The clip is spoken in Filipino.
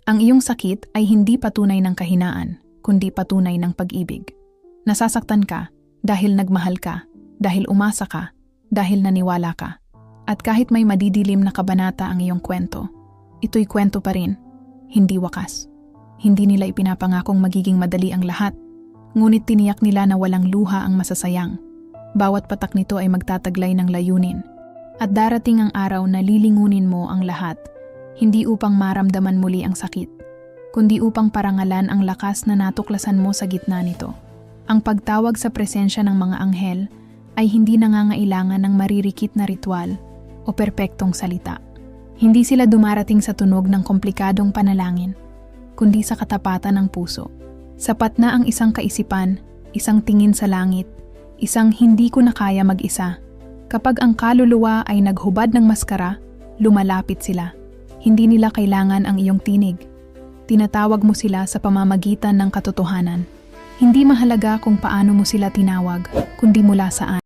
Ang iyong sakit ay hindi patunay ng kahinaan, kundi patunay ng pag-ibig. Nasasaktan ka dahil nagmahal ka, dahil umasa ka, dahil naniwala ka. At kahit may madidilim na kabanata ang iyong kwento, ito'y kwento pa rin, hindi wakas. Hindi nila ipinapangakong magiging madali ang lahat, ngunit tiniyak nila na walang luha ang masasayang. Bawat patak nito ay magtataglay ng layunin. At darating ang araw na lilingunin mo ang lahat, hindi upang maramdaman muli ang sakit, kundi upang parangalan ang lakas na natuklasan mo sa gitna nito. Ang pagtawag sa presensya ng mga anghel ay hindi nangangailangan ng maririkit na ritual o perpektong salita. Hindi sila dumarating sa tunog ng komplikadong panalangin, kundi sa katapatan ng puso. Sapat na ang isang kaisipan, isang tingin sa langit, isang hindi ko na kaya mag-isa. Kapag ang kaluluwa ay naghubad ng maskara, lumalapit sila. Hindi nila kailangan ang iyong tinig. Tinatawag mo sila sa pamamagitan ng katotohanan. Hindi mahalaga kung paano mo sila tinawag, kundi mula saan.